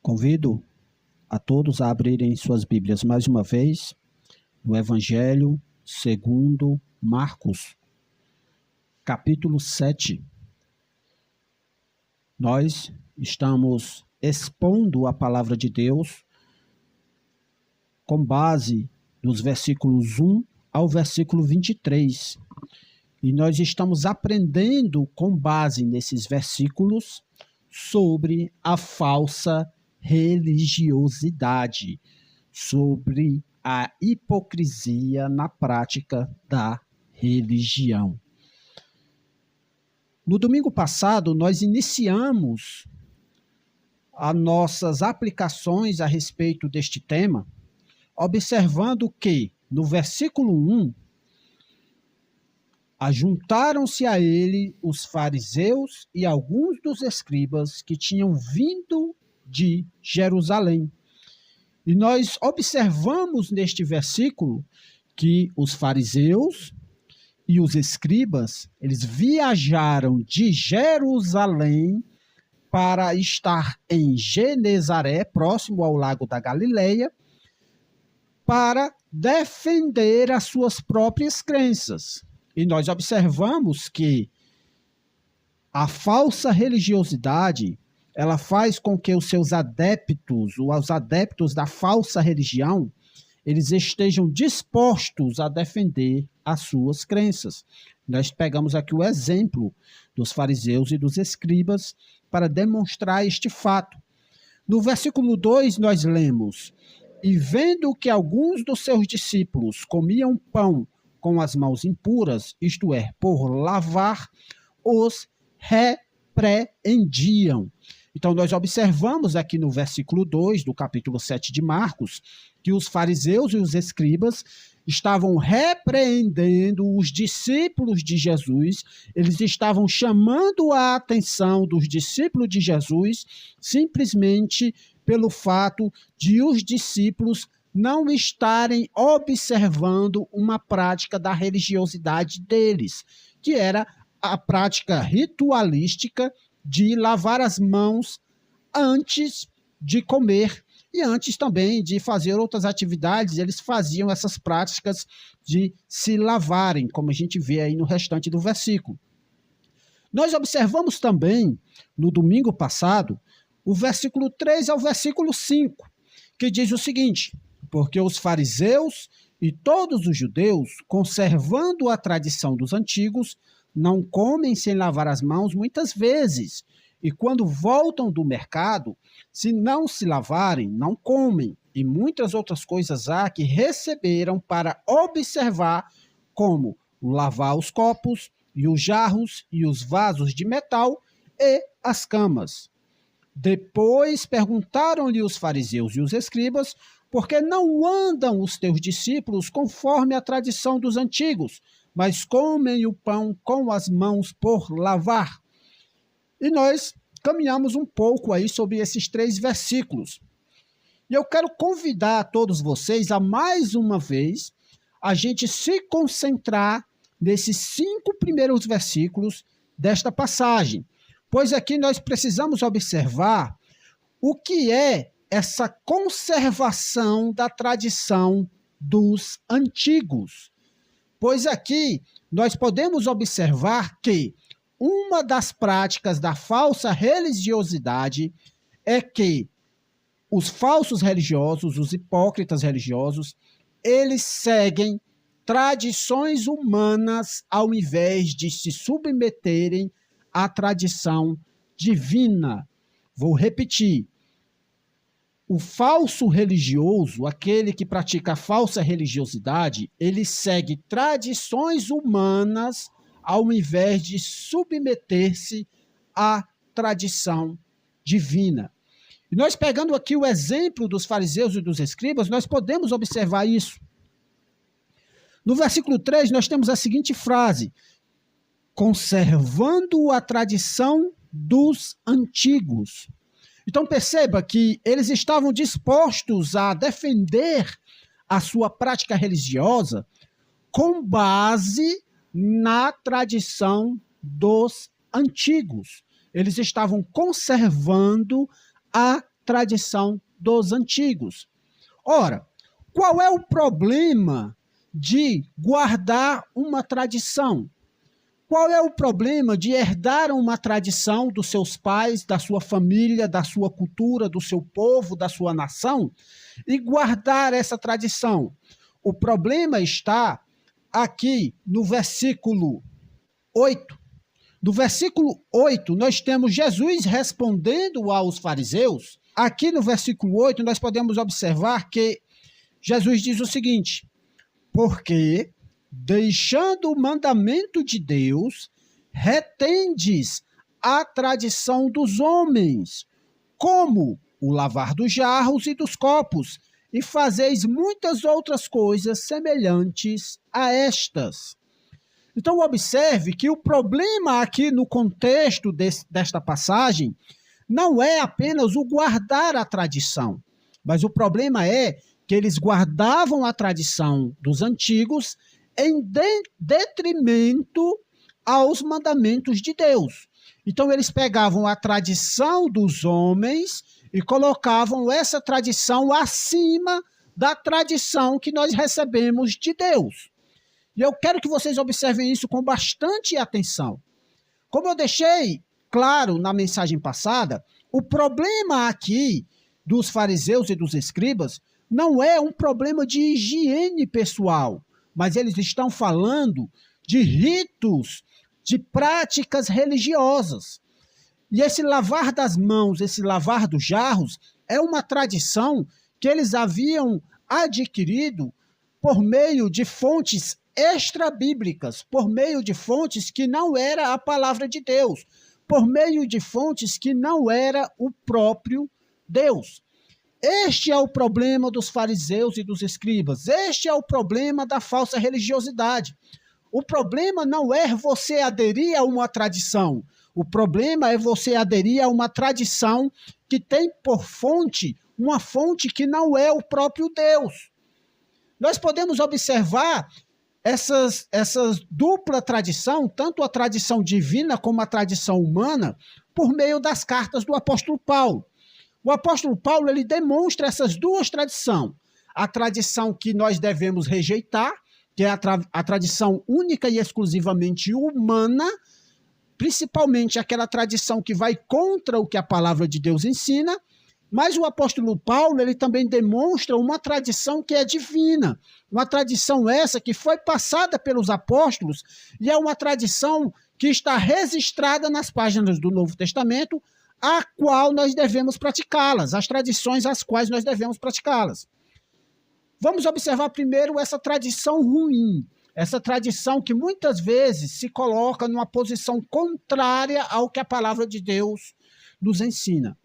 Convido a todos a abrirem suas Bíblias mais uma vez no Evangelho segundo Marcos, capítulo 7. Nós estamos expondo a palavra de Deus com base nos versículos 1 ao versículo 23. E nós estamos aprendendo com base nesses versículos sobre a falsa religiosidade, sobre a hipocrisia na prática da religião. No domingo passado, nós iniciamos as nossas aplicações a respeito deste tema, observando que, no versículo 1, ajuntaram-se a ele os fariseus e alguns dos escribas que tinham vindo de Jerusalém. E nós observamos neste versículo que os fariseus e os escribas, eles viajaram de Jerusalém para estar em Genezaré, próximo ao lago da Galileia, para defender as suas próprias crenças. E nós observamos que a falsa religiosidade, ela faz com que os seus adeptos, ou os adeptos da falsa religião, eles estejam dispostos a defender as suas crenças. Nós pegamos aqui o exemplo dos fariseus e dos escribas para demonstrar este fato. No versículo 2 nós lemos: "E vendo que alguns dos seus discípulos comiam pão com as mãos impuras, isto é, por lavar, os repreendiam." Então, nós observamos aqui no versículo 2 do capítulo 7 de Marcos, que os fariseus e os escribas estavam repreendendo os discípulos de Jesus, eles estavam chamando a atenção dos discípulos de Jesus simplesmente pelo fato de os discípulos não estarem observando uma prática da religiosidade deles, que era a prática ritualística de lavar as mãos antes de comer e antes também de fazer outras atividades. Eles faziam essas práticas de se lavarem, como a gente vê aí no restante do versículo. Nós observamos também, no domingo passado, o versículo 3 ao versículo 5, que diz o seguinte: "Porque os fariseus e todos os judeus, conservando a tradição dos antigos, não comem sem lavar as mãos muitas vezes, e quando voltam do mercado, se não se lavarem, não comem, e muitas outras coisas há que receberam para observar, como lavar os copos, e os jarros, e os vasos de metal, e as camas." Depois perguntaram-lhe os fariseus e os escribas: "Por que não andam os teus discípulos conforme a tradição dos antigos, mas comem o pão com as mãos por lavar?" E nós caminhamos um pouco aí sobre esses 3 versículos. E eu quero convidar a todos vocês a mais uma vez a gente se concentrar nesses 5 primeiros versículos desta passagem, pois aqui nós precisamos observar o que é essa conservação da tradição dos antigos. Pois aqui nós podemos observar que uma das práticas da falsa religiosidade é que os falsos religiosos, os hipócritas religiosos, eles seguem tradições humanas ao invés de se submeterem à tradição divina. Vou repetir. O falso religioso, aquele que pratica a falsa religiosidade, ele segue tradições humanas ao invés de submeter-se à tradição divina. E nós, pegando aqui o exemplo dos fariseus e dos escribas, nós podemos observar isso. No versículo 3, nós temos a seguinte frase: "Conservando a tradição dos antigos." Então perceba que eles estavam dispostos a defender a sua prática religiosa com base na tradição dos antigos. Eles estavam conservando a tradição dos antigos. Ora, qual é o problema de guardar uma tradição? Qual é o problema de herdar uma tradição dos seus pais, da sua família, da sua cultura, do seu povo, da sua nação e guardar essa tradição? O problema está aqui no versículo 8. No versículo 8, nós temos Jesus respondendo aos fariseus. Aqui no versículo 8, nós podemos observar que Jesus diz o seguinte: porque, deixando o mandamento de Deus, retendes a tradição dos homens, como o lavar dos jarros e dos copos, e fazeis muitas outras coisas semelhantes a estas. Então, observe que o problema aqui no contexto desta passagem não é apenas o guardar a tradição, mas o problema é que eles guardavam a tradição dos antigos em detrimento aos mandamentos de Deus. Então, eles pegavam a tradição dos homens e colocavam essa tradição acima da tradição que nós recebemos de Deus. E eu quero que vocês observem isso com bastante atenção. Como eu deixei claro na mensagem passada, o problema aqui dos fariseus e dos escribas não é um problema de higiene pessoal, mas eles estão falando de ritos, de práticas religiosas. E esse lavar das mãos, esse lavar dos jarros, é uma tradição que eles haviam adquirido por meio de fontes extrabíblicas, por meio de fontes que não era a palavra de Deus, por meio de fontes que não era o próprio Deus. Este é o problema dos fariseus e dos escribas. Este é o problema da falsa religiosidade. O problema não é você aderir a uma tradição. O problema é você aderir a uma tradição que tem por fonte uma fonte que não é o próprio Deus. Nós podemos observar essas dupla tradição, tanto a tradição divina como a tradição humana, por meio das cartas do apóstolo Paulo. O apóstolo Paulo ele demonstra essas duas tradições. A tradição que nós devemos rejeitar, que é a tradição única e exclusivamente humana, principalmente aquela tradição que vai contra o que a palavra de Deus ensina, mas o apóstolo Paulo ele também demonstra uma tradição que é divina, uma tradição essa que foi passada pelos apóstolos e é uma tradição que está registrada nas páginas do Novo Testamento, a qual nós devemos praticá-las, as tradições às quais nós devemos praticá-las. Vamos observar primeiro essa tradição ruim, essa tradição que muitas vezes se coloca numa posição contrária ao que a palavra de Deus nos ensina.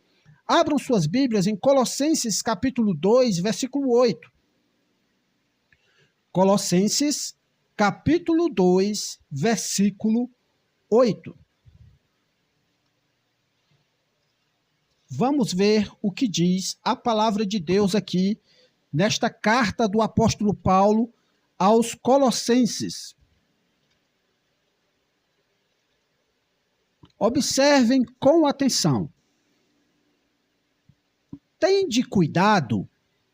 Abram suas Bíblias em Colossenses capítulo 2, versículo 8. Colossenses capítulo 2, versículo 8. Vamos ver o que diz a palavra de Deus aqui, nesta carta do apóstolo Paulo aos Colossenses. Observem com atenção. Tende cuidado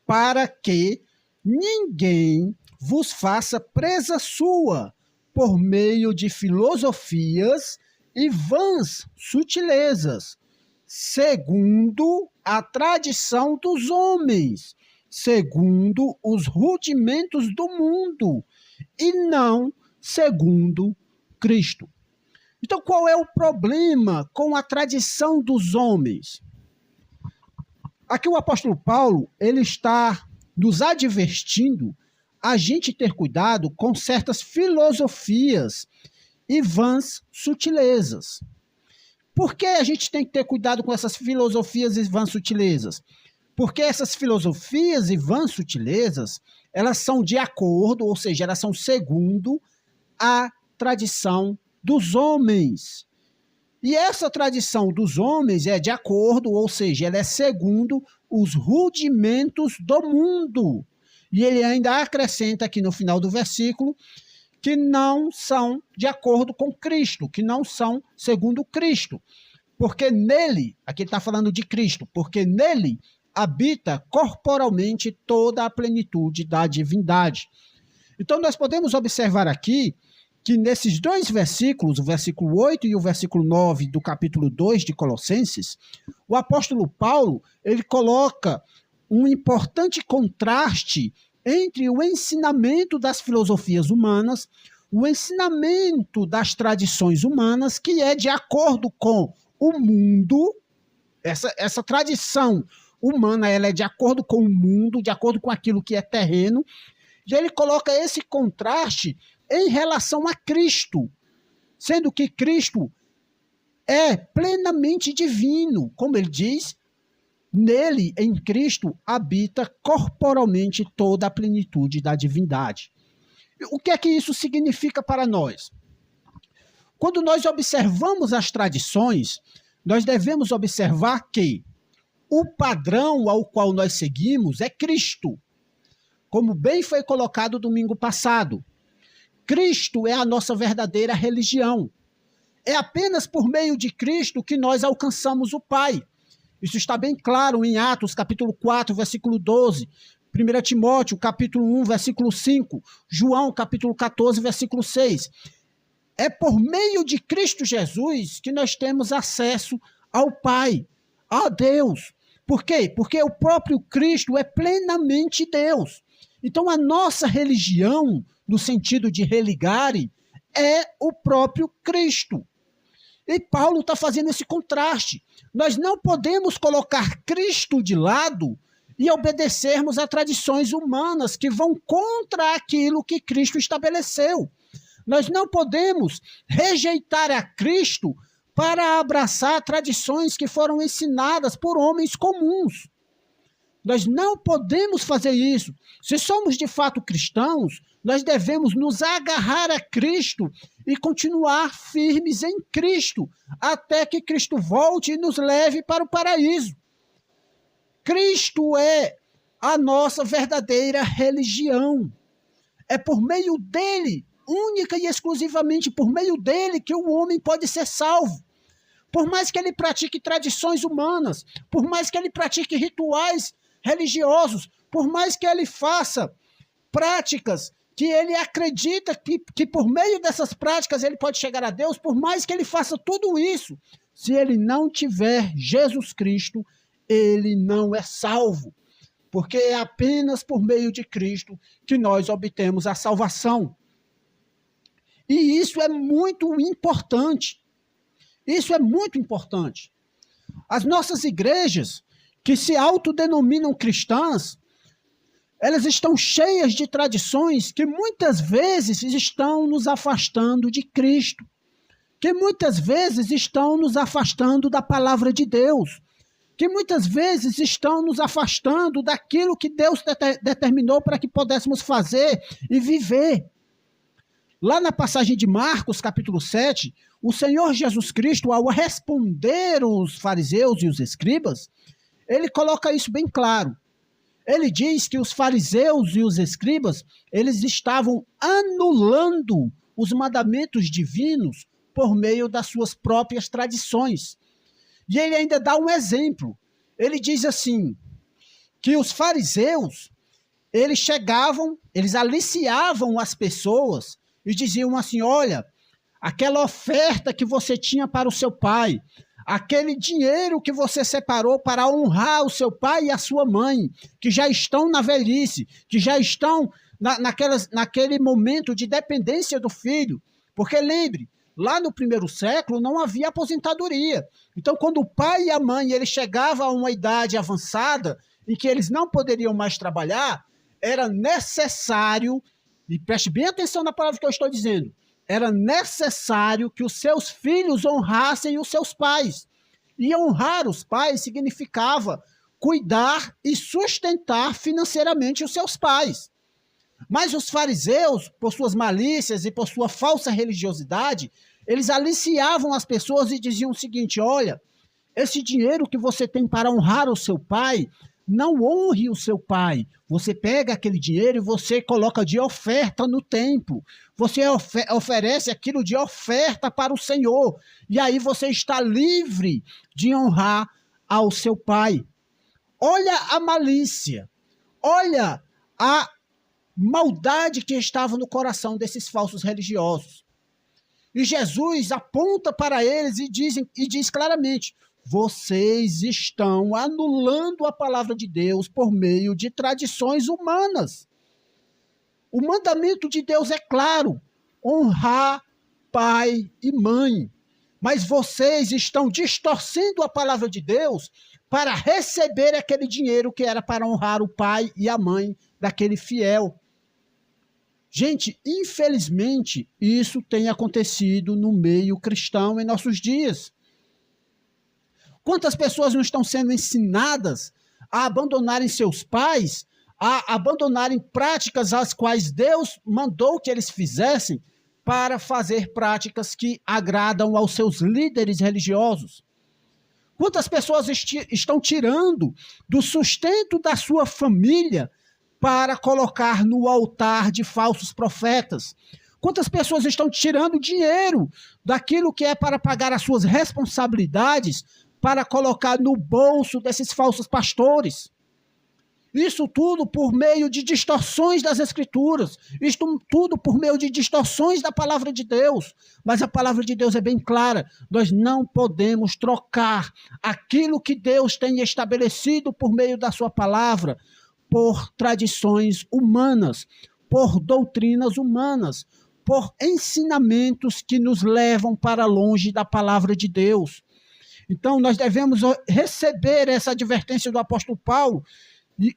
para que ninguém vos faça presa sua por meio de filosofias e vãs sutilezas, segundo a tradição dos homens, segundo os rudimentos do mundo, e não segundo Cristo. Então, qual é o problema com a tradição dos homens? Aqui o apóstolo Paulo, ele está nos advertindo a gente ter cuidado com certas filosofias e vãs sutilezas. Por que a gente tem que ter cuidado com essas filosofias e vãs sutilezas? Porque essas filosofias e vãs sutilezas, elas são de acordo, ou seja, elas são segundo a tradição dos homens. E essa tradição dos homens é de acordo, ou seja, ela é segundo os rudimentos do mundo. E ele ainda acrescenta aqui no final do versículo que não são de acordo com Cristo, que não são segundo Cristo. porque nele, aqui ele está falando de Cristo, porque nele habita corporalmente toda a plenitude da divindade. Então nós podemos observar aqui que nesses dois versículos, o versículo 8 e o versículo 9 do capítulo 2 de Colossenses, o apóstolo Paulo, ele coloca um importante contraste entre o ensinamento das filosofias humanas, o ensinamento das tradições humanas, que é de acordo com o mundo, essa tradição humana, ela é de acordo com o mundo, de acordo com aquilo que é terreno, e ele coloca esse contraste em relação a Cristo, sendo que Cristo é plenamente divino, como ele diz, nele, em Cristo, habita corporalmente toda a plenitude da divindade. O que é que isso significa para nós? Quando nós observamos as tradições, nós devemos observar que o padrão ao qual nós seguimos é Cristo, como bem foi colocado domingo passado. Cristo é a nossa verdadeira religião. É apenas por meio de Cristo que nós alcançamos o Pai. Isso está bem claro em Atos, capítulo 4, versículo 12, 1 Timóteo, capítulo 1, versículo 5, João, capítulo 14, versículo 6. É por meio de Cristo Jesus que nós temos acesso ao Pai, a Deus. Por quê? Porque o próprio Cristo é plenamente Deus. Então a nossa religião, no sentido de religare, é o próprio Cristo. E Paulo está fazendo esse contraste. Nós não podemos colocar Cristo de lado e obedecermos a tradições humanas que vão contra aquilo que Cristo estabeleceu. Nós não podemos rejeitar a Cristo para abraçar tradições que foram ensinadas por homens comuns. Nós não podemos fazer isso. Se somos de fato cristãos, nós devemos nos agarrar a Cristo e continuar firmes em Cristo, até que Cristo volte e nos leve para o paraíso. Cristo é a nossa verdadeira religião. É por meio dele, única e exclusivamente por meio dele, que o homem pode ser salvo. Por mais que ele pratique tradições humanas, por mais que ele pratique rituais religiosos, por mais que ele faça práticas que ele acredita que por meio dessas práticas ele pode chegar a Deus, por mais que ele faça tudo isso, se ele não tiver Jesus Cristo, ele não é salvo. Porque é apenas por meio de Cristo que nós obtemos a salvação. E isso é muito importante. Isso é muito importante. As nossas igrejas, que se autodenominam cristãs, elas estão cheias de tradições que muitas vezes estão nos afastando de Cristo, que muitas vezes estão nos afastando da palavra de Deus, que muitas vezes estão nos afastando daquilo que Deus determinou para que pudéssemos fazer e viver. Lá na passagem de Marcos, capítulo 7, o Senhor Jesus Cristo, ao responder os fariseus e os escribas, ele coloca isso bem claro. Ele diz que os fariseus e os escribas, eles estavam anulando os mandamentos divinos por meio das suas próprias tradições. E ele ainda dá um exemplo. Ele diz assim, que os fariseus, eles chegavam, eles aliciavam as pessoas e diziam assim, olha, aquela oferta que você tinha para o seu pai, aquele dinheiro que você separou para honrar o seu pai e a sua mãe, que já estão na velhice, que já estão naquele momento de dependência do filho. Porque lembre, lá no primeiro século não havia aposentadoria. Então, quando o pai e a mãe eles chegavam a uma idade avançada em que eles não poderiam mais trabalhar, era necessário, e preste bem atenção na palavra que eu estou dizendo, era necessário que os seus filhos honrassem os seus pais. E honrar os pais significava cuidar e sustentar financeiramente os seus pais. Mas os fariseus, por suas malícias e por sua falsa religiosidade, eles aliciavam as pessoas e diziam o seguinte, olha, esse dinheiro que você tem para honrar o seu pai, não honre o seu pai. Você pega aquele dinheiro e você coloca de oferta no templo. Você oferece aquilo de oferta para o Senhor. E aí você está livre de honrar ao seu pai. Olha a malícia. Olha a maldade que estava no coração desses falsos religiosos. E Jesus aponta para eles e diz claramente: vocês estão anulando a palavra de Deus por meio de tradições humanas. O mandamento de Deus é claro: honrar pai e mãe. Mas vocês estão distorcendo a palavra de Deus para receber aquele dinheiro que era para honrar o pai e a mãe daquele fiel. Gente, infelizmente, isso tem acontecido no meio cristão em nossos dias. Quantas pessoas não estão sendo ensinadas a abandonarem seus pais, a abandonarem práticas as quais Deus mandou que eles fizessem para fazer práticas que agradam aos seus líderes religiosos? Quantas pessoas estão tirando do sustento da sua família para colocar no altar de falsos profetas? Quantas pessoas estão tirando dinheiro daquilo que é para pagar as suas responsabilidades para colocar no bolso desses falsos pastores? Isso tudo por meio de distorções das Escrituras. Isso tudo por meio de distorções da palavra de Deus. Mas a palavra de Deus é bem clara. Nós não podemos trocar aquilo que Deus tem estabelecido por meio da sua palavra por tradições humanas, por doutrinas humanas, por ensinamentos que nos levam para longe da palavra de Deus. Então, nós devemos receber essa advertência do apóstolo Paulo,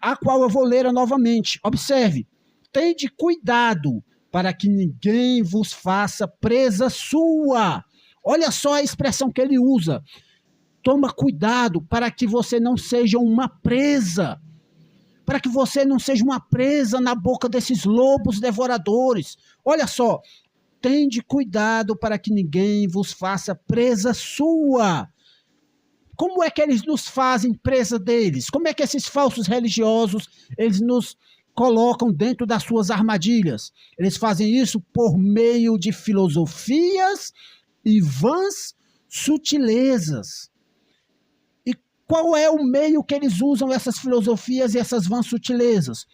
a qual eu vou ler novamente. Observe: tende cuidado para que ninguém vos faça presa sua. Olha só a expressão que ele usa. Toma cuidado para que você não seja uma presa. Para que você não seja uma presa na boca desses lobos devoradores. Olha só, tende cuidado para que ninguém vos faça presa sua. Como é que eles nos fazem presa deles? Como é que esses falsos religiosos, eles nos colocam dentro das suas armadilhas? Eles fazem isso por meio de filosofias e vãs sutilezas. E qual é o meio que eles usam essas filosofias e essas vãs sutilezas?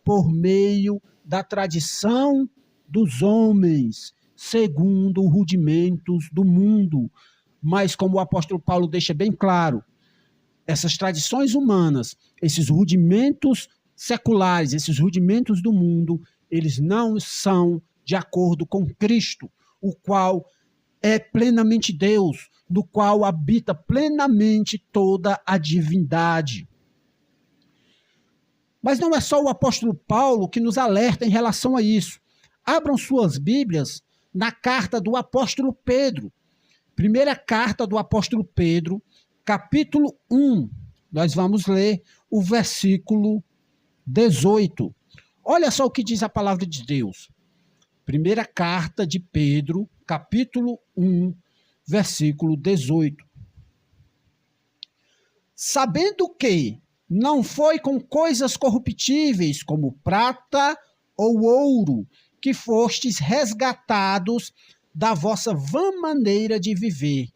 Por meio da tradição dos homens, segundo rudimentos do mundo. Mas, como o apóstolo Paulo deixa bem claro, essas tradições humanas, esses rudimentos seculares, esses rudimentos do mundo, eles não são de acordo com Cristo, o qual é plenamente Deus, no qual habita plenamente toda a divindade. Mas não é só o apóstolo Paulo que nos alerta em relação a isso. Abram suas Bíblias na carta do apóstolo Pedro. Primeira carta do apóstolo Pedro, capítulo 1. Nós vamos ler o versículo 18. Olha só o que diz a palavra de Deus. Primeira carta de Pedro, capítulo 1, versículo 18. Sabendo que não foi com coisas corruptíveis como prata ou ouro que fostes resgatados da vossa vã maneira de viver,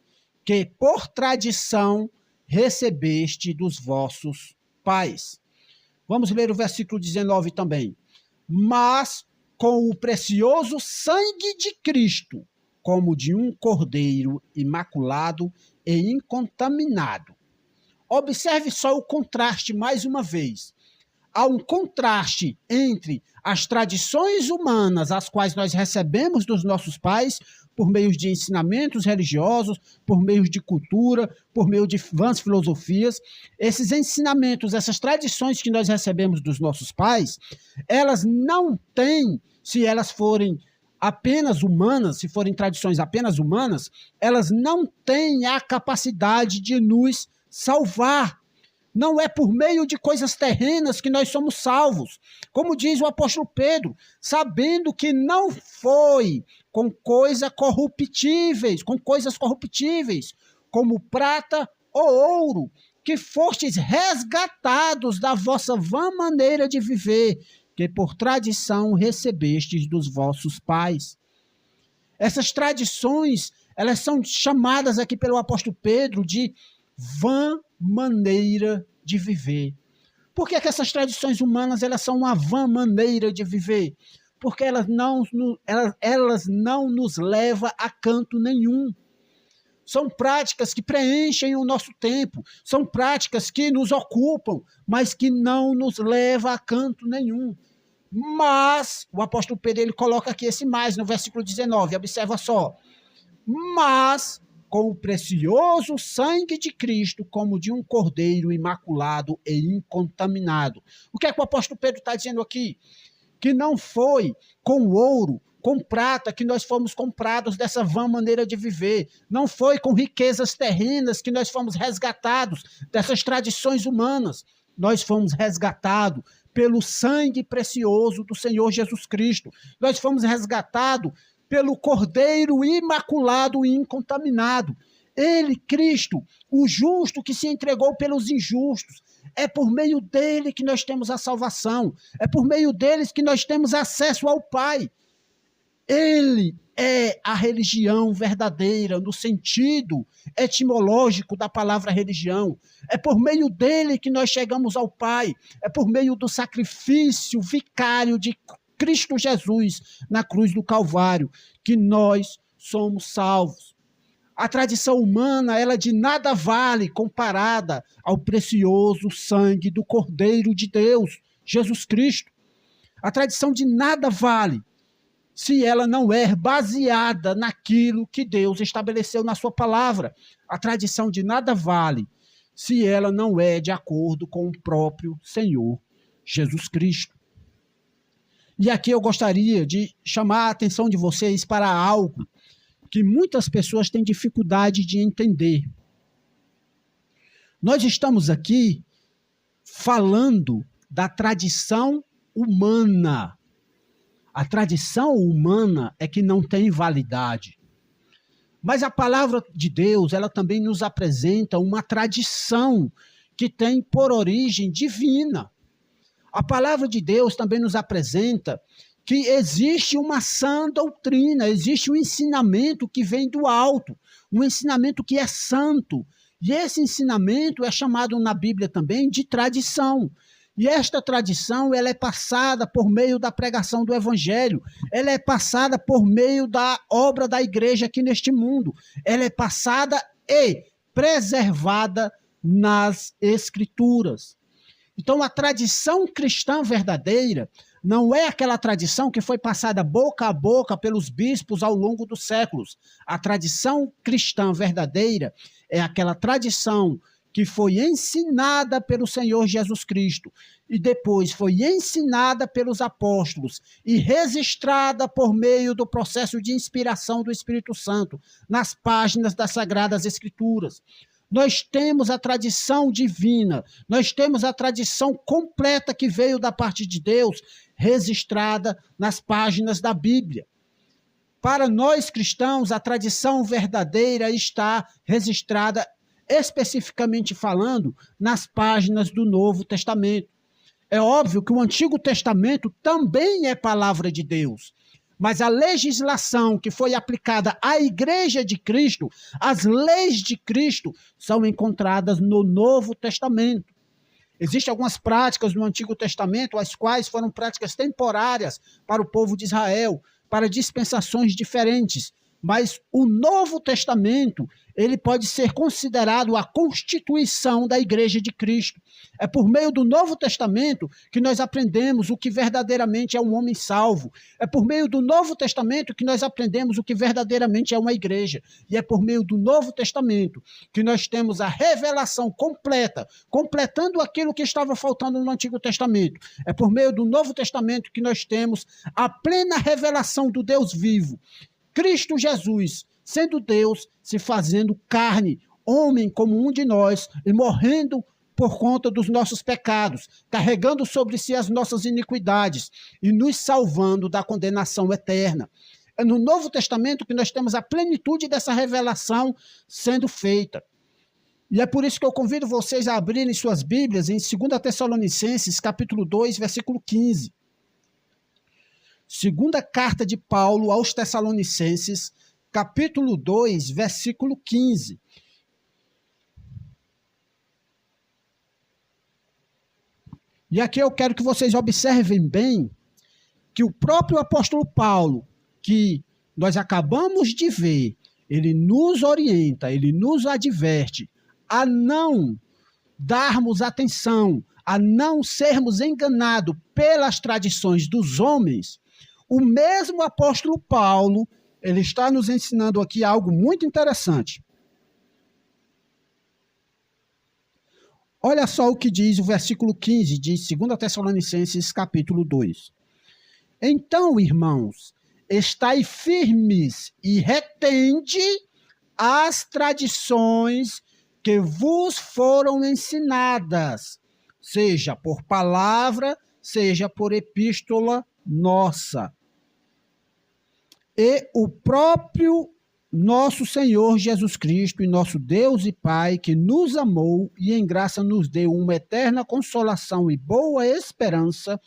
que por tradição recebeste dos vossos pais. Vamos ler o versículo 19 também. Mas com o precioso sangue de Cristo, como de um cordeiro imaculado e incontaminado. Observe só o contraste mais uma vez. Há um contraste entre as tradições humanas, as quais nós recebemos dos nossos pais, por meio de ensinamentos religiosos, por meio de cultura, por meio de vãs filosofias. Esses ensinamentos, essas tradições que nós recebemos dos nossos pais, elas não têm, se elas forem apenas humanas, se forem tradições apenas humanas, elas não têm a capacidade de nos salvar. Não é por meio de coisas terrenas que nós somos salvos. Como diz o apóstolo Pedro, sabendo que não foi com coisas corruptíveis, como prata ou ouro, que fostes resgatados da vossa vã maneira de viver, que por tradição recebestes dos vossos pais. Essas tradições, elas são chamadas aqui pelo apóstolo Pedro de vã maneira de viver. Por que essas tradições humanas, elas são uma vã maneira de viver? Porque elas não nos levam a canto nenhum. São práticas que preenchem o nosso tempo, são práticas que nos ocupam, mas que não nos levam a canto nenhum. Mas, o apóstolo Pedro, ele coloca aqui esse mais no versículo 19, observa só. Mas, com o precioso sangue de Cristo, como de um cordeiro imaculado e incontaminado. O que é que o apóstolo Pedro está dizendo aqui? Que não foi com ouro, com prata que nós fomos comprados dessa vã maneira de viver. Não foi com riquezas terrenas que nós fomos resgatados dessas tradições humanas. Nós fomos resgatados pelo sangue precioso do Senhor Jesus Cristo. Nós fomos resgatados pelo Cordeiro imaculado e incontaminado. Ele, Cristo, o justo que se entregou pelos injustos. É por meio dele que nós temos a salvação. É por meio deles que nós temos acesso ao Pai. Ele é a religião verdadeira, no sentido etimológico da palavra religião. É por meio dele que nós chegamos ao Pai. É por meio do sacrifício vicário de Cristo Jesus na cruz do Calvário que nós somos salvos. A tradição humana, ela de nada vale comparada ao precioso sangue do Cordeiro de Deus, Jesus Cristo. A tradição de nada vale se ela não é baseada naquilo que Deus estabeleceu na sua palavra. A tradição de nada vale se ela não é de acordo com o próprio Senhor Jesus Cristo. E aqui eu gostaria de chamar a atenção de vocês para algo que muitas pessoas têm dificuldade de entender. Nós estamos aqui falando da tradição humana. A tradição humana é que não tem validade. Mas a palavra de Deus, ela também nos apresenta uma tradição que tem por origem divina. A palavra de Deus também nos apresenta que existe uma sã doutrina, existe um ensinamento que vem do alto, um ensinamento que é santo. E esse ensinamento é chamado na Bíblia também de tradição. E esta tradição, ela é passada por meio da pregação do Evangelho, ela é passada por meio da obra da igreja aqui neste mundo, ela é passada e preservada nas Escrituras. Então, a tradição cristã verdadeira não é aquela tradição que foi passada boca a boca pelos bispos ao longo dos séculos. A tradição cristã verdadeira é aquela tradição que foi ensinada pelo Senhor Jesus Cristo e depois foi ensinada pelos apóstolos e registrada por meio do processo de inspiração do Espírito Santo nas páginas das Sagradas Escrituras. Nós temos a tradição divina, nós temos a tradição completa que veio da parte de Deus, registrada nas páginas da Bíblia. Para nós cristãos, a tradição verdadeira está registrada, especificamente falando, nas páginas do Novo Testamento. É óbvio que o Antigo Testamento também é palavra de Deus, mas a legislação que foi aplicada à Igreja de Cristo, as leis de Cristo, são encontradas no Novo Testamento. Existem algumas práticas no Antigo Testamento, as quais foram práticas temporárias para o povo de Israel, para dispensações diferentes. Mas o Novo Testamento, ele pode ser considerado a constituição da Igreja de Cristo. É por meio do Novo Testamento que nós aprendemos o que verdadeiramente é um homem salvo. É por meio do Novo Testamento que nós aprendemos o que verdadeiramente é uma igreja. E é por meio do Novo Testamento que nós temos a revelação completa, completando aquilo que estava faltando no Antigo Testamento. É por meio do Novo Testamento que nós temos a plena revelação do Deus vivo. Cristo Jesus, sendo Deus, se fazendo carne, homem como um de nós, e morrendo por conta dos nossos pecados, carregando sobre si as nossas iniquidades e nos salvando da condenação eterna. É no Novo Testamento que nós temos a plenitude dessa revelação sendo feita. E é por isso que eu convido vocês a abrirem suas Bíblias em 2 Tessalonicenses, capítulo 2, versículo 15. Segunda carta de Paulo aos Tessalonicenses, capítulo 2, versículo 15. E aqui eu quero que vocês observem bem que o próprio apóstolo Paulo, que nós acabamos de ver, ele nos orienta, ele nos adverte a não darmos atenção, a não sermos enganados pelas tradições dos homens. O mesmo apóstolo Paulo, ele está nos ensinando aqui algo muito interessante. Olha só o que diz o versículo 15 de 2 Tessalonicenses, capítulo 2. Então, irmãos, estai firmes e retende as tradições que vos foram ensinadas, seja por palavra, seja por epístola nossa. E o próprio nosso Senhor Jesus Cristo e nosso Deus e Pai, que nos amou e em graça nos deu uma eterna consolação e boa esperança,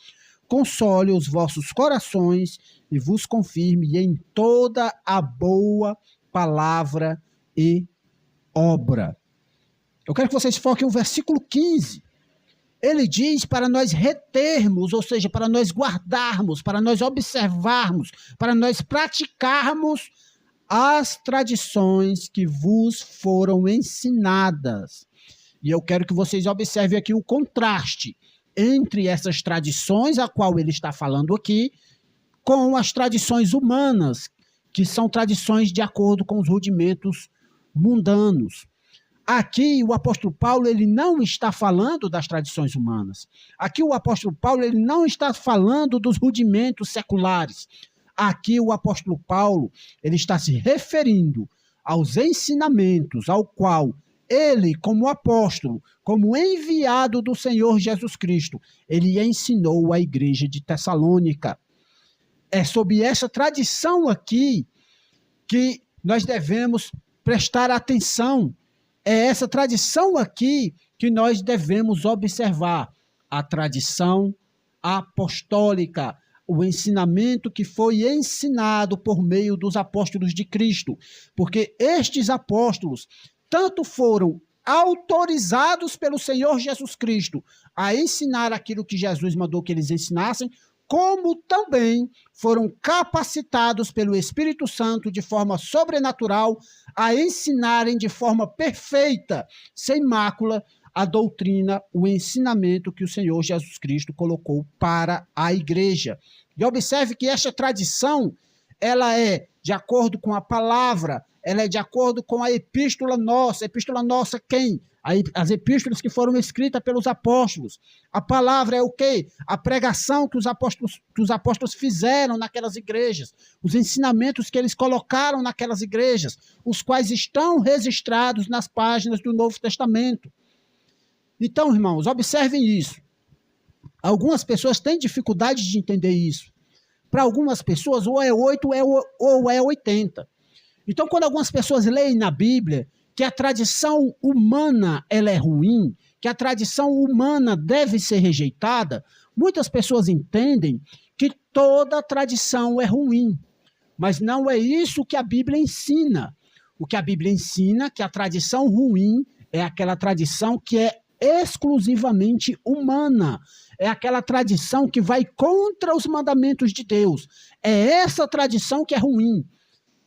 console os vossos corações e vos confirme em toda a boa palavra e obra. Eu quero que vocês foquem no versículo 15. Ele diz para nós retermos, ou seja, para nós guardarmos, para nós observarmos, para nós praticarmos as tradições que vos foram ensinadas. E eu quero que vocês observem aqui o contraste entre essas tradições, a qual ele está falando aqui, com as tradições humanas, que são tradições de acordo com os rudimentos mundanos. Aqui o apóstolo Paulo ele não está falando das tradições humanas. Aqui o apóstolo Paulo ele não está falando dos rudimentos seculares. Aqui o apóstolo Paulo ele está se referindo aos ensinamentos ao qual ele, como apóstolo, como enviado do Senhor Jesus Cristo, ele ensinou à igreja de Tessalônica. É sob essa tradição aqui que nós devemos prestar atenção. É essa tradição aqui que nós devemos observar. A tradição apostólica, o ensinamento que foi ensinado por meio dos apóstolos de Cristo. Porque estes apóstolos tanto foram autorizados pelo Senhor Jesus Cristo a ensinar aquilo que Jesus mandou que eles ensinassem, como também foram capacitados pelo Espírito Santo de forma sobrenatural a ensinarem de forma perfeita, sem mácula, a doutrina, o ensinamento que o Senhor Jesus Cristo colocou para a igreja. E observe que esta tradição, ela é de acordo com a palavra, ela é de acordo com a epístola nossa. Epístola nossa quem? As epístolas que foram escritas pelos apóstolos. A palavra é o quê? A pregação que os apóstolos fizeram naquelas igrejas, os ensinamentos que eles colocaram naquelas igrejas, os quais estão registrados nas páginas do Novo Testamento. Então, irmãos, observem isso. Algumas pessoas têm dificuldade de entender isso. Para algumas pessoas, ou é 8 ou é 80. Então, quando algumas pessoas leem na Bíblia que a tradição humana ela é ruim, que a tradição humana deve ser rejeitada, muitas pessoas entendem que toda tradição é ruim. Mas não é isso que a Bíblia ensina. O que a Bíblia ensina é que a tradição ruim é aquela tradição que é exclusivamente humana. É aquela tradição que vai contra os mandamentos de Deus. É essa tradição que é ruim.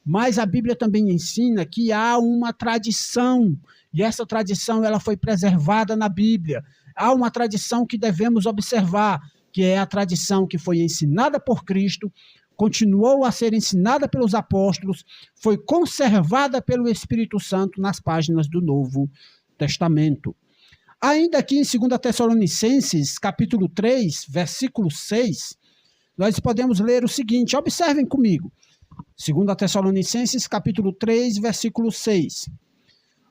Mas a Bíblia também ensina que há uma tradição, e essa tradição ela foi preservada na Bíblia. Há uma tradição que devemos observar, que é a tradição que foi ensinada por Cristo, continuou a ser ensinada pelos apóstolos, foi conservada pelo Espírito Santo nas páginas do Novo Testamento. Ainda aqui em 2 Tessalonicenses, capítulo 3, versículo 6, nós podemos ler o seguinte, observem comigo. 2 Tessalonicenses, capítulo 3, versículo 6.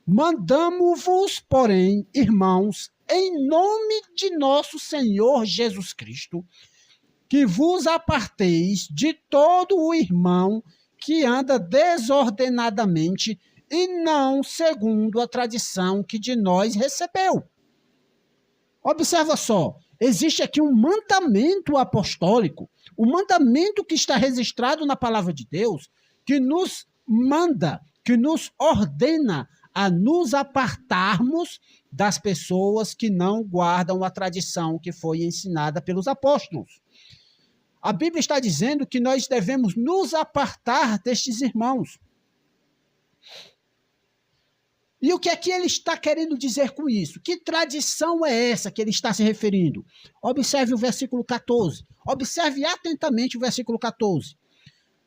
Mandamo-vos, porém, irmãos, em nome de nosso Senhor Jesus Cristo, que vos aparteis de todo o irmão que anda desordenadamente e não segundo a tradição que de nós recebeu. Observa só, existe aqui um mandamento apostólico, um mandamento que está registrado na palavra de Deus, que nos manda, que nos ordena a nos apartarmos das pessoas que não guardam a tradição que foi ensinada pelos apóstolos. A Bíblia está dizendo que nós devemos nos apartar destes irmãos. E o que é que ele está querendo dizer com isso? Que tradição é essa que ele está se referindo? Observe o versículo 14. Observe atentamente o versículo 14.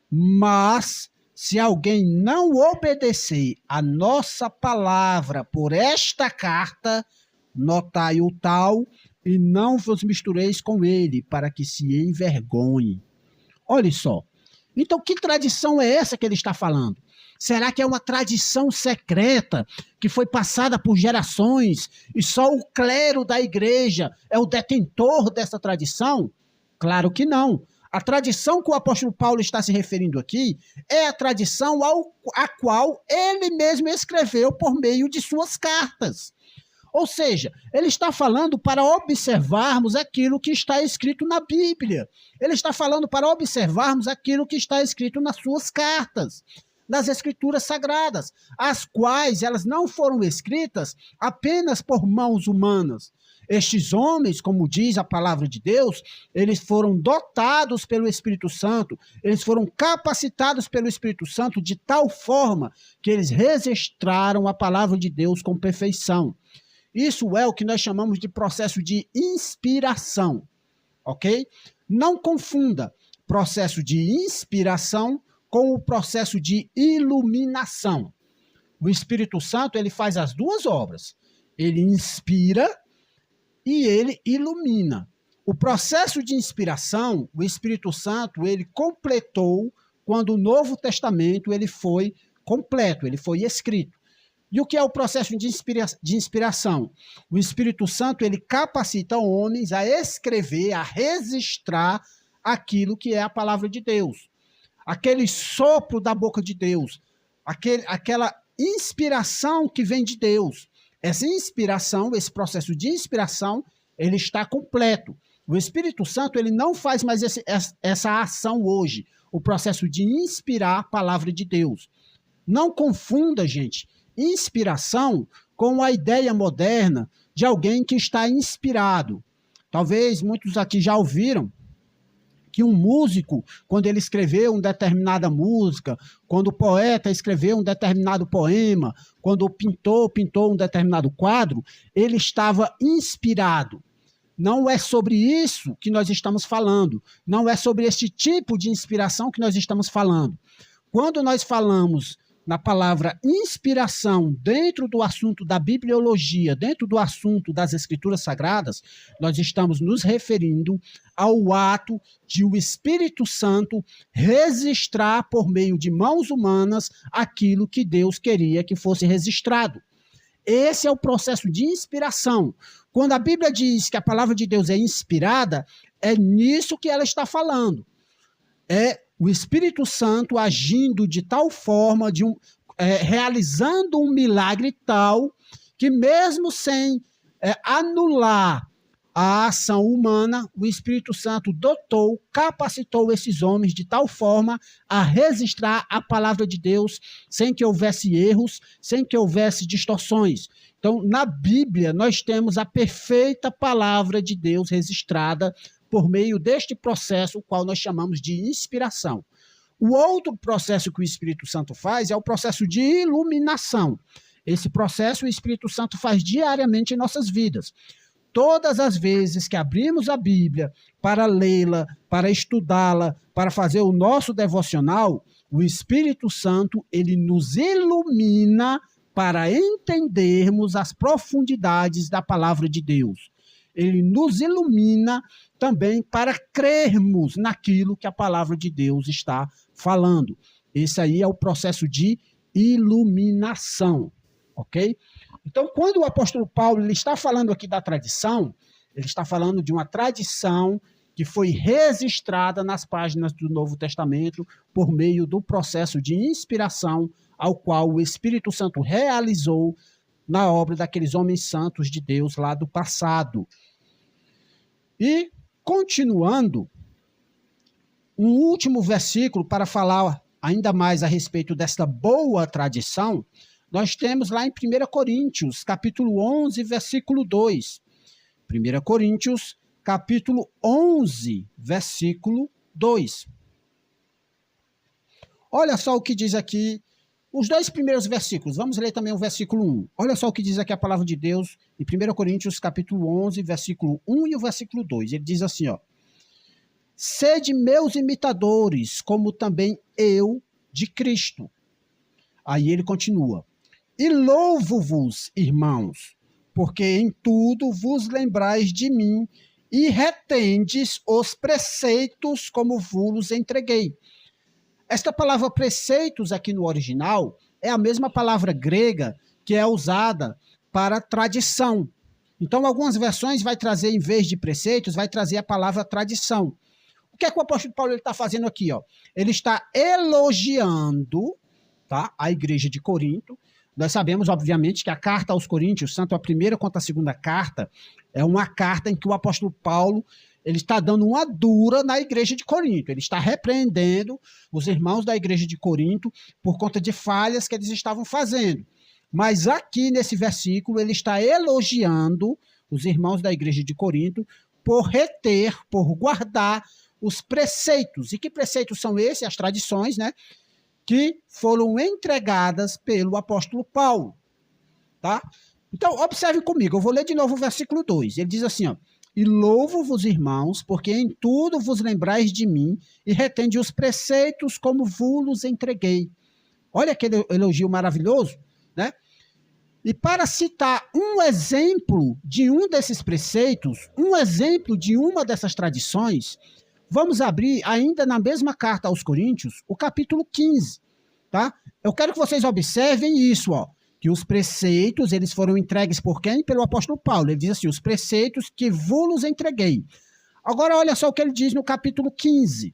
Mas, se alguém não obedecer a nossa palavra por esta carta, notai o tal e não vos mistureis com ele, para que se envergonhe. Olha só. Então, que tradição é essa que ele está falando? Será que é uma tradição secreta que foi passada por gerações e só o clero da igreja é o detentor dessa tradição? Claro que não. A tradição que o apóstolo Paulo está se referindo aqui é a tradição a qual ele mesmo escreveu por meio de suas cartas. Ou seja, ele está falando para observarmos aquilo que está escrito na Bíblia. Ele está falando para observarmos aquilo que está escrito nas suas cartas, nas Escrituras Sagradas, as quais elas não foram escritas apenas por mãos humanas. Estes homens, como diz a palavra de Deus, eles foram dotados pelo Espírito Santo, eles foram capacitados pelo Espírito Santo de tal forma que eles registraram a palavra de Deus com perfeição. Isso é o que nós chamamos de processo de inspiração, ok? Não confunda processo de inspiração com o processo de iluminação. O Espírito Santo, ele faz as duas obras. Ele inspira e ele ilumina. O processo de inspiração, o Espírito Santo, ele completou quando o Novo Testamento ele foi completo, ele foi escrito. E o que é o processo de inspiração? O Espírito Santo, ele capacita homens a escrever, a registrar aquilo que é a palavra de Deus. Aquele sopro da boca de Deus, aquela inspiração que vem de Deus. Essa inspiração, esse processo de inspiração, ele está completo. O Espírito Santo, ele não faz mais essa ação hoje, o processo de inspirar a palavra de Deus. Não confunda, gente, inspiração com a ideia moderna de alguém que está inspirado. Talvez muitos aqui já ouviram que um músico, quando ele escreveu uma determinada música, quando o poeta escreveu um determinado poema, quando o pintor pintou um determinado quadro, ele estava inspirado. Não é sobre isso que nós estamos falando. Não é sobre esse tipo de inspiração que nós estamos falando. Quando nós falamos na palavra inspiração dentro do assunto da bibliologia, dentro do assunto das Escrituras Sagradas, nós estamos nos referindo ao ato de o Espírito Santo registrar por meio de mãos humanas aquilo que Deus queria que fosse registrado. Esse é o processo de inspiração. Quando a Bíblia diz que a palavra de Deus é inspirada, é nisso que ela está falando. É o Espírito Santo agindo de tal forma, realizando um milagre tal, que mesmo sem anular a ação humana, o Espírito Santo dotou, capacitou esses homens de tal forma a registrar a palavra de Deus sem que houvesse erros, sem que houvesse distorções. Então, na Bíblia, nós temos a perfeita palavra de Deus registrada por meio deste processo, o qual nós chamamos de inspiração. O outro processo que o Espírito Santo faz é o processo de iluminação. Esse processo o Espírito Santo faz diariamente em nossas vidas. Todas as vezes que abrimos a Bíblia para lê-la, para estudá-la, para fazer o nosso devocional, o Espírito Santo, ele nos ilumina para entendermos as profundidades da palavra de Deus. Ele nos ilumina também para crermos naquilo que a palavra de Deus está falando. Esse aí é o processo de iluminação, ok? Então, quando o apóstolo Paulo ele está falando aqui da tradição, ele está falando de uma tradição que foi registrada nas páginas do Novo Testamento por meio do processo de inspiração ao qual o Espírito Santo realizou na obra daqueles homens santos de Deus lá do passado. E, continuando, um último versículo para falar ainda mais a respeito desta boa tradição, nós temos lá em 1 Coríntios, capítulo 11, versículo 2. 1 Coríntios, capítulo 11, versículo 2. Olha só o que diz aqui, os dois primeiros versículos. Vamos ler também o versículo 1. Olha só o que diz aqui a palavra de Deus em 1 Coríntios, capítulo 11, versículo 1 e o versículo 2. Ele diz assim, ó: sede meus imitadores, como também eu de Cristo. Aí ele continua: e louvo-vos, irmãos, porque em tudo vos lembrais de mim e retendes os preceitos como vos entreguei. Esta palavra preceitos aqui no original é a mesma palavra grega que é usada para tradição. Então, algumas versões vai trazer, em vez de preceitos, vai trazer a palavra tradição. O que é que o apóstolo Paulo está fazendo aqui? Ó? Ele está elogiando, tá, a igreja de Corinto. Nós sabemos, obviamente, que a carta aos Coríntios, tanto a primeira quanto a segunda carta, é uma carta em que o apóstolo Paulo ele está dando uma dura na igreja de Corinto. Ele está repreendendo os irmãos da igreja de Corinto por conta de falhas que eles estavam fazendo. Mas aqui, nesse versículo, ele está elogiando os irmãos da igreja de Corinto por reter, por guardar os preceitos. E que preceitos são esses? As tradições, né? Que foram entregadas pelo apóstolo Paulo, tá? Então, observe comigo, eu vou ler de novo o versículo 2. Ele diz assim, ó: e louvo-vos, irmãos, porque em tudo vos lembrais de mim e retende os preceitos como vos entreguei. Olha que elogio maravilhoso, né? E para citar um exemplo de um desses preceitos, um exemplo de uma dessas tradições, vamos abrir ainda na mesma carta aos Coríntios, o capítulo 15, tá? Eu quero que vocês observem isso, ó, que os preceitos, eles foram entregues por quem? Pelo apóstolo Paulo. Ele diz assim, os preceitos que vos entreguei. Agora, olha só o que ele diz no capítulo 15.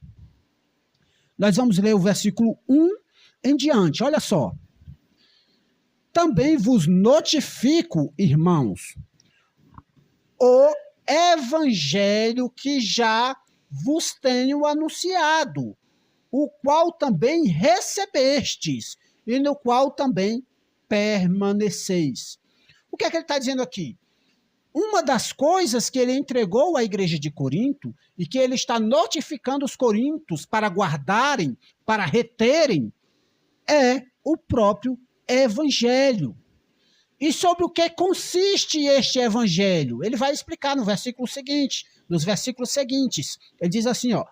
Nós vamos ler o versículo 1 em diante, olha só. Também vos notifico, irmãos, o evangelho que já vos tenho anunciado, o qual também recebestes, e no qual também permaneceis. O que é que ele está dizendo aqui? Uma das coisas que ele entregou à igreja de Corinto e que ele está notificando os coríntios para guardarem, para reterem, é o próprio evangelho. E sobre o que consiste este evangelho? Ele vai explicar no versículo seguinte, nos versículos seguintes. Ele diz assim, ó: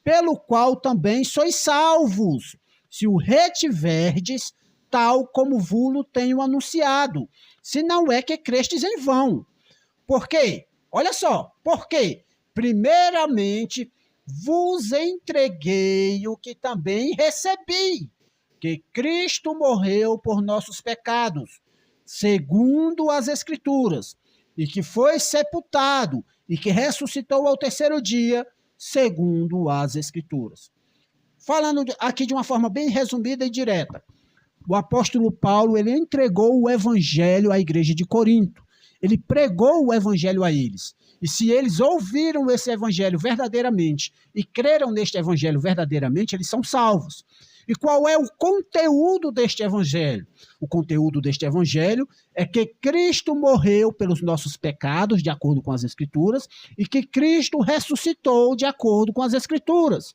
pelo qual também sois salvos, se o retiverdes, tal como vos tenho anunciado, se não é que crestes em vão. Por quê? Olha só, por quê? Primeiramente, vos entreguei o que também recebi, que Cristo morreu por nossos pecados, segundo as Escrituras, e que foi sepultado, e que ressuscitou ao terceiro dia, segundo as Escrituras. Falando aqui de uma forma bem resumida e direta, o apóstolo Paulo, ele entregou o evangelho à igreja de Corinto. Ele pregou o evangelho a eles. E se eles ouviram esse evangelho verdadeiramente e creram neste evangelho verdadeiramente, eles são salvos. E qual é o conteúdo deste evangelho? O conteúdo deste evangelho é que Cristo morreu pelos nossos pecados, de acordo com as Escrituras, e que Cristo ressuscitou, de acordo com as Escrituras.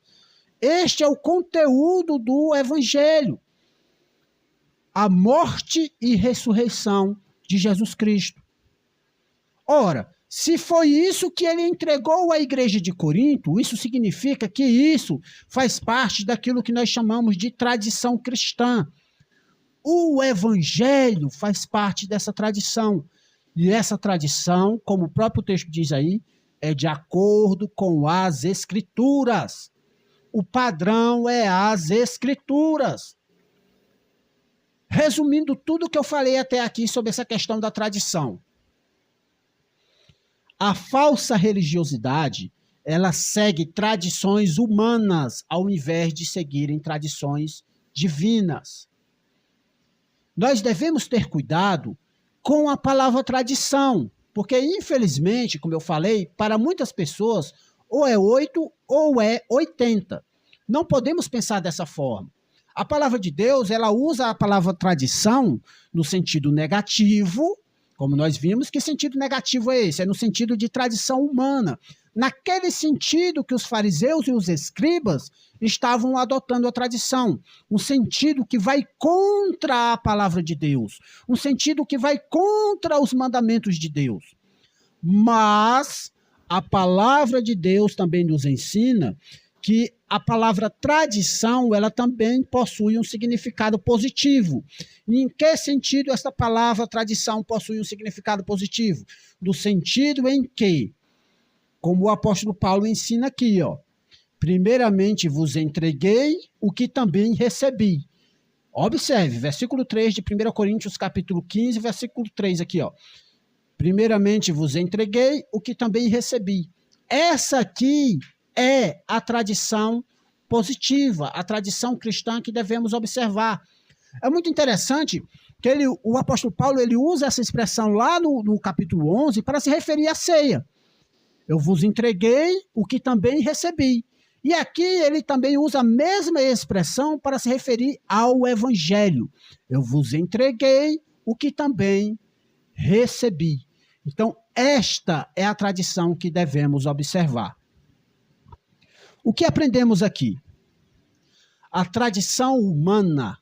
Este é o conteúdo do evangelho. A morte e ressurreição de Jesus Cristo. Ora, se foi isso que ele entregou à igreja de Corinto, isso significa que isso faz parte daquilo que nós chamamos de tradição cristã. O evangelho faz parte dessa tradição. E essa tradição, como o próprio texto diz aí, é de acordo com as Escrituras. O padrão é as Escrituras. Resumindo tudo o que eu falei até aqui sobre essa questão da tradição. A falsa religiosidade, ela segue tradições humanas ao invés de seguirem tradições divinas. Nós devemos ter cuidado com a palavra tradição, porque, infelizmente, como eu falei, para muitas pessoas, ou é 8 ou é 80. Não podemos pensar dessa forma. A palavra de Deus, ela usa a palavra tradição no sentido negativo, como nós vimos. Que sentido negativo é esse? É no sentido de tradição humana. Naquele sentido que os fariseus e os escribas estavam adotando a tradição. Um sentido que vai contra a palavra de Deus. Um sentido que vai contra os mandamentos de Deus. Mas a palavra de Deus também nos ensina que a palavra tradição, ela também possui um significado positivo. E em que sentido essa palavra tradição possui um significado positivo? No sentido em que, como o apóstolo Paulo ensina aqui, primeiramente vos entreguei o que também recebi. Observe, versículo 3 de 1 Coríntios, capítulo 15, versículo 3 aqui, Primeiramente vos entreguei o que também recebi. Essa aqui é a tradição positiva, a tradição cristã que devemos observar. É muito interessante que o apóstolo Paulo ele usa essa expressão lá no capítulo 11 para se referir à ceia. Eu vos entreguei o que também recebi. E aqui ele também usa a mesma expressão para se referir ao evangelho. Eu vos entreguei o que também recebi. Então, esta é a tradição que devemos observar. O que aprendemos aqui? A tradição humana,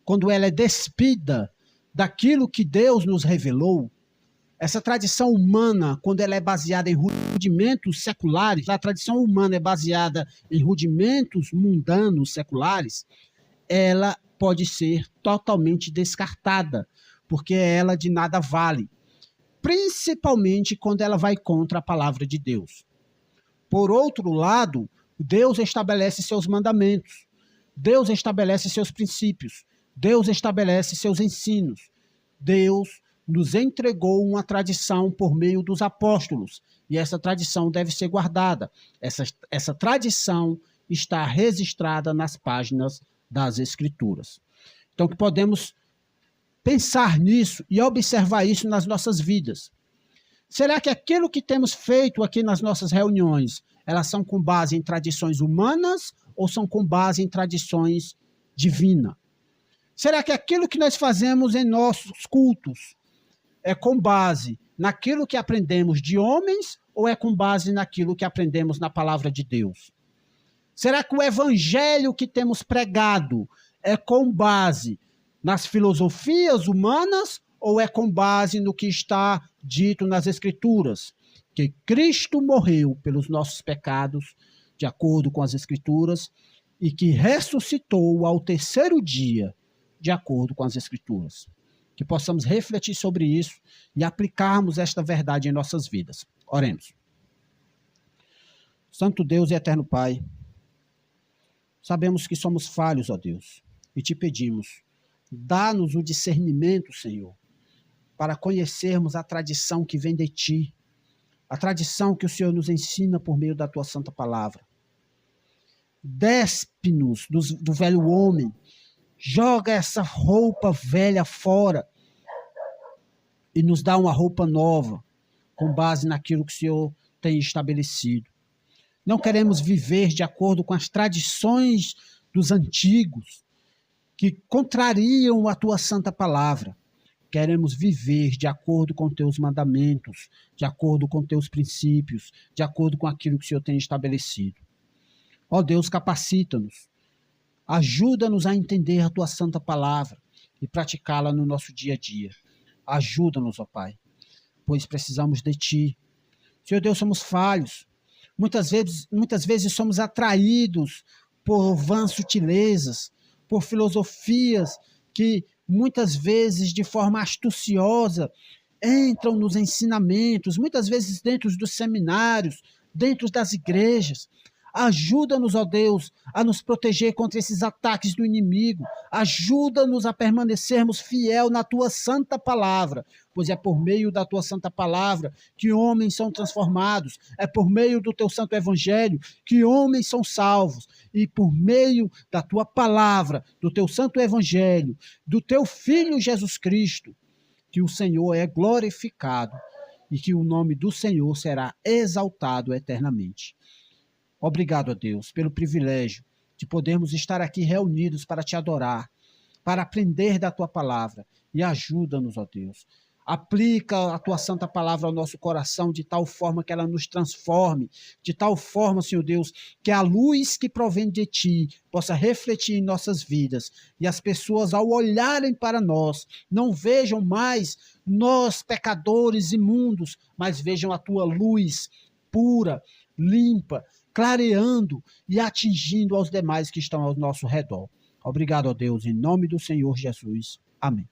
quando ela é despida daquilo que Deus nos revelou, essa tradição humana, quando ela é baseada em rudimentos seculares, a tradição humana é baseada em rudimentos mundanos seculares, ela pode ser totalmente descartada, porque ela de nada vale, principalmente quando ela vai contra a palavra de Deus. Por outro lado, Deus estabelece seus mandamentos, Deus estabelece seus princípios, Deus estabelece seus ensinos. Deus nos entregou uma tradição por meio dos apóstolos, e essa tradição deve ser guardada. Essa tradição está registrada nas páginas das Escrituras. Então, que podemos pensar nisso e observar isso nas nossas vidas. Será que aquilo que temos feito aqui nas nossas reuniões, elas são com base em tradições humanas ou são com base em tradições divinas? Será que aquilo que nós fazemos em nossos cultos é com base naquilo que aprendemos de homens ou é com base naquilo que aprendemos na palavra de Deus? Será que o evangelho que temos pregado é com base nas filosofias humanas ou é com base no que está dito nas Escrituras? Que Cristo morreu pelos nossos pecados, de acordo com as Escrituras, e que ressuscitou ao terceiro dia, de acordo com as Escrituras. Que possamos refletir sobre isso e aplicarmos esta verdade em nossas vidas. Oremos. Santo Deus e eterno Pai, sabemos que somos falhos, ó Deus, e te pedimos, dá-nos o discernimento, Senhor, para conhecermos a tradição que vem de ti, a tradição que o Senhor nos ensina por meio da tua santa palavra. Despe-nos do velho homem, joga essa roupa velha fora e nos dá uma roupa nova, com base naquilo que o Senhor tem estabelecido. Não queremos viver de acordo com as tradições dos antigos, que contrariam a tua santa palavra. Queremos viver de acordo com teus mandamentos, de acordo com teus princípios, de acordo com aquilo que o Senhor tem estabelecido. Ó Deus, capacita-nos. Ajuda-nos a entender a tua santa palavra e praticá-la no nosso dia a dia. Ajuda-nos, ó Pai, pois precisamos de ti. Senhor Deus, somos falhos. Muitas vezes somos atraídos por vãs sutilezas, por filosofias que muitas vezes de forma astuciosa entram nos ensinamentos, muitas vezes dentro dos seminários, dentro das igrejas. Ajuda-nos, ó Deus, a nos proteger contra esses ataques do inimigo. Ajuda-nos a permanecermos fiel na tua santa palavra, pois é por meio da tua santa palavra que homens são transformados, é por meio do teu santo evangelho que homens são salvos, e por meio da tua palavra, do teu santo evangelho, do teu Filho Jesus Cristo, que o Senhor é glorificado e que o nome do Senhor será exaltado eternamente. Obrigado a Deus pelo privilégio de podermos estar aqui reunidos para te adorar, para aprender da tua palavra, e ajuda-nos, ó Deus. Aplica a tua santa palavra ao nosso coração de tal forma que ela nos transforme, de tal forma, Senhor Deus, que a luz que provém de ti possa refletir em nossas vidas, e as pessoas, ao olharem para nós, não vejam mais nós pecadores imundos, mas vejam a tua luz pura, limpa, clareando e atingindo aos demais que estão ao nosso redor. Obrigado, ó Deus, em nome do Senhor Jesus. Amém.